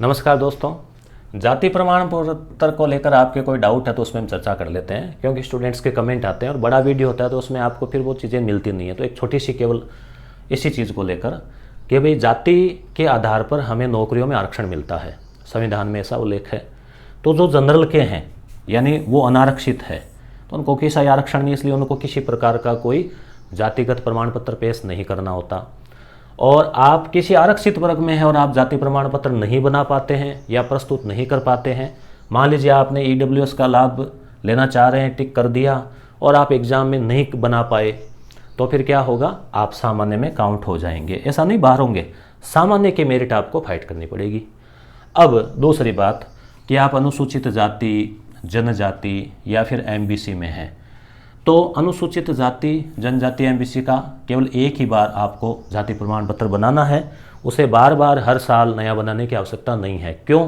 नमस्कार दोस्तों। जाति प्रमाण पत्र को लेकर आपके कोई डाउट है तो उसमें हम चर्चा कर लेते हैं, क्योंकि स्टूडेंट्स के कमेंट आते हैं और बड़ा वीडियो होता है तो उसमें आपको फिर वो चीज़ें मिलती नहीं है। तो एक छोटी सी केवल इसी चीज़ को लेकर कि भाई जाति के आधार पर हमें नौकरियों में आरक्षण मिलता है, संविधान में ऐसा उल्लेख है। तो जो जनरल के हैं यानी वो अनारक्षित है तो उनको किसी आरक्षण नहीं, इसलिए उनको किसी प्रकार का कोई जातिगत प्रमाण पत्र पेश नहीं करना होता। और आप किसी आरक्षित वर्ग में हैं और आप जाति प्रमाण पत्र नहीं बना पाते हैं या प्रस्तुत नहीं कर पाते हैं, मान लीजिए आपने ईडब्ल्यूएस का लाभ लेना चाह रहे हैं, टिक कर दिया और आप एग्ज़ाम में नहीं बना पाए, तो फिर क्या होगा, आप सामान्य में काउंट हो जाएंगे। ऐसा नहीं बाहर होंगे, सामान्य की मेरिट आपको फाइट करनी पड़ेगी। अब दूसरी बात कि आप अनुसूचित जाति, जनजाति या फिर एमबीसी में हैं, तो अनुसूचित जाति, जनजाति, एमबीसी का केवल एक ही बार आपको जाति प्रमाण पत्र बनाना है, उसे बार बार हर साल नया बनाने की आवश्यकता नहीं है। क्यों?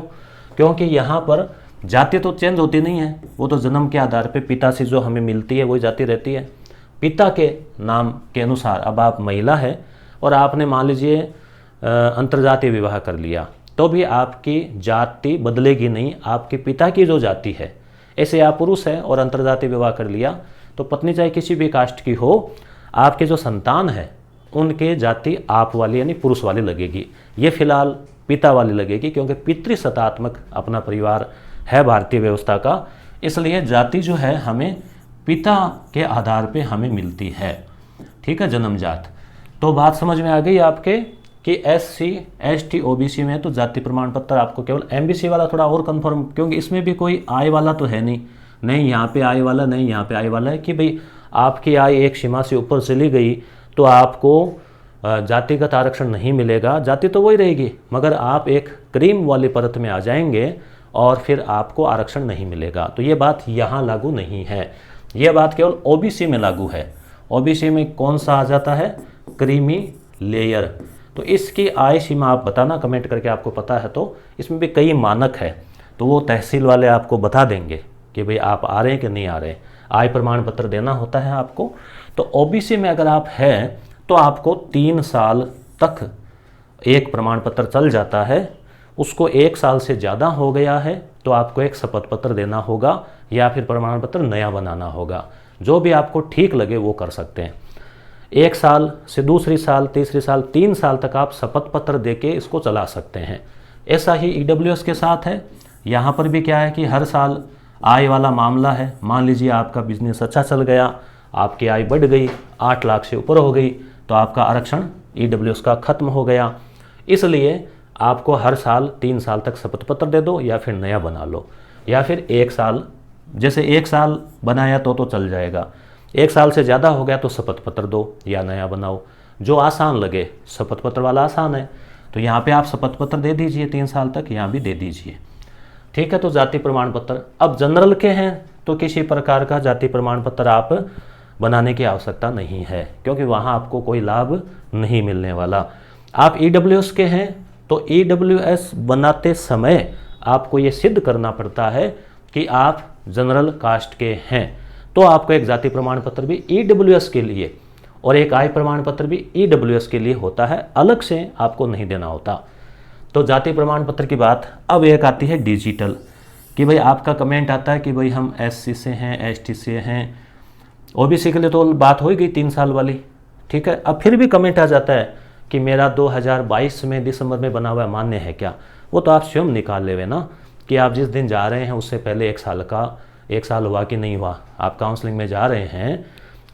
क्योंकि यहाँ पर जाति तो चेंज होती नहीं है, वो तो जन्म के आधार पे पिता से जो हमें मिलती है वही जाति रहती है। पिता के नाम के अनुसार अब आप महिला है और आपने मान लीजिए अंतर्जातीय विवाह कर लिया तो भी आपकी जाति बदलेगी नहीं, आपके पिता की जो जाति है। ऐसे आप पुरुष है और अंतर्जातीय विवाह कर लिया तो पत्नी चाहे किसी भी कास्ट की हो, आपके जो संतान है उनके जाति आप वाली यानी पुरुष वाली लगेगी। ये फिलहाल पिता वाली लगेगी, क्योंकि पितृसत्तात्मक अपना परिवार है भारतीय व्यवस्था का, इसलिए जाति जो है हमें पिता के आधार पे हमें मिलती है। ठीक है, जन्मजात। तो बात समझ में आ गई आपके कि SC, ST, OBC में तो जाति प्रमाण पत्र आपको केवल, MBC वाला थोड़ा और कंफर्म, क्योंकि इसमें भी कोई आय वाला तो है नहीं यहाँ पे आय वाला, नहीं यहाँ पे आय वाला है कि भाई आपकी आय एक सीमा से ऊपर चली गई तो आपको जातिगत आरक्षण नहीं मिलेगा। जाति तो वही रहेगी, मगर आप एक क्रीम वाली परत में आ जाएंगे और फिर आपको आरक्षण नहीं मिलेगा। तो ये बात यहाँ लागू नहीं है, ये बात केवल OBC में लागू है। OBC में कौन सा आ जाता है, क्रीमी लेयर। तो इसकी आय सीमा आप बताना कमेंट करके, आपको पता है तो। इसमें भी कई मानक है, तो वो तहसील वाले आपको बता देंगे कि भाई आप आ रहे हैं कि नहीं आ रहे हैं, आय प्रमाण पत्र देना होता है आपको। तो OBC में अगर आप हैं तो आपको 3 साल तक एक प्रमाण पत्र चल जाता है, उसको 1 साल से ज़्यादा हो गया है तो आपको एक शपथ पत्र देना होगा या फिर प्रमाण पत्र नया बनाना होगा। जो भी आपको ठीक लगे वो कर सकते हैं। 1 साल से दूसरी साल, तीसरी साल, 3 साल तक आप शपथ पत्र देके इसको चला सकते हैं। ऐसा ही ईडब्ल्यूएस के साथ है। यहाँ पर भी क्या है कि हर साल आय वाला मामला है। मान लीजिए आपका बिजनेस अच्छा चल गया, आपकी आय बढ़ गई, 8 लाख से ऊपर हो गई, तो आपका आरक्षण ईडब्ल्यूएस का खत्म हो गया। इसलिए आपको हर साल 3 साल तक शपथ पत्र दे दो या फिर नया बना लो, या फिर 1 साल, जैसे 1 साल बनाया तो चल जाएगा, 1 साल से ज़्यादा हो गया तो शपथ पत्र दो या नया बनाओ, जो आसान लगे। शपथ पत्र वाला आसान है तो यहाँ पे आप शपथ पत्र दे दीजिए 3 साल तक, यहाँ भी दे दीजिए। ठीक है, तो जाति प्रमाण पत्र। अब जनरल के हैं तो किसी प्रकार का जाति प्रमाण पत्र आप बनाने की आवश्यकता नहीं है, क्योंकि वहाँ आपको कोई लाभ नहीं मिलने वाला। आप ईडब्ल्यूएस के हैं तो ईडब्ल्यूएस बनाते समय आपको ये सिद्ध करना पड़ता है कि आप जनरल कास्ट के हैं, तो आपको एक जाति प्रमाण पत्र भी ईडब्ल्यूएस के लिए और एक आय प्रमाण पत्र भी ईडब्ल्यूएस के लिए होता है, अलग से आपको नहीं देना होता। तो जाति प्रमाण पत्र की बात। अब एक आती है डिजिटल, कि भाई आपका कमेंट आता है कि भाई हम SC से हैं, ST से हैं, OBC के लिए तो बात हो ही गई 3 साल वाली। ठीक है, अब फिर भी कमेंट आ जाता है कि मेरा 2022 में दिसंबर में बना हुआ मान्य है क्या? वो तो आप स्वयं निकाल ले ना कि आप जिस दिन जा रहे हैं उससे पहले 1 साल हुआ कि नहीं हुआ, आप काउंसलिंग में जा रहे हैं,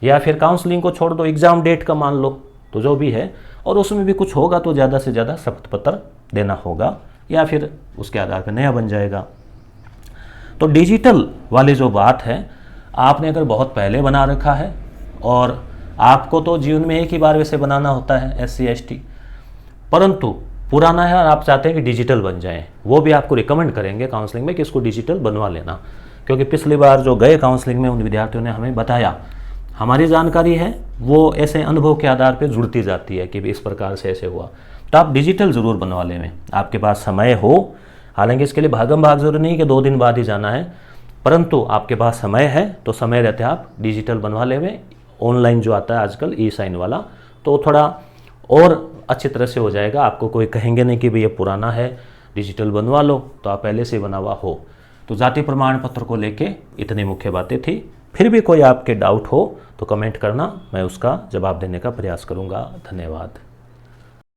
या फिर काउंसलिंग को छोड़ दो, एग्ज़ाम डेट का मान लो, तो जो भी है, और उसमें भी कुछ होगा तो ज़्यादा से ज़्यादा शपथ पत्र देना होगा या फिर उसके आधार पर नया बन जाएगा। तो डिजिटल वाली जो बात है, आपने अगर बहुत पहले बना रखा है और आपको तो जीवन में एक ही बार वैसे बनाना होता है SC ST, परंतु पुराना है और आप चाहते हैं कि डिजिटल बन जाए, वो भी आपको रिकमेंड करेंगे काउंसलिंग में कि इसको डिजिटल बनवा लेना। क्योंकि पिछली बार जो गए काउंसलिंग में उन विद्यार्थियों ने हमें बताया, हमारी जानकारी है वो ऐसे अनुभव के आधार पर जुड़ती जाती है कि इस प्रकार से ऐसे हुआ। तो आप डिजिटल ज़रूर बनवा लें, आपके पास समय हो। हालांकि इसके लिए भागम भाग जरूरी नहीं कि 2 दिन बाद ही जाना है, परंतु आपके पास समय है तो समय रहते आप डिजिटल बनवा लें। ऑनलाइन जो आता है आजकल ई-साइन वाला, तो थोड़ा और अच्छी तरह से हो जाएगा। आपको कोई कहेंगे नहीं कि भाई ये पुराना है, डिजिटल बनवा लो तो आप पहले से बना हुआ हो। तो जाति प्रमाण पत्र को लेके इतनी मुख्य बातें थी। फिर भी कोई आपके डाउट हो तो कमेंट करना, मैं उसका जवाब देने का प्रयास करूँगा। धन्यवाद।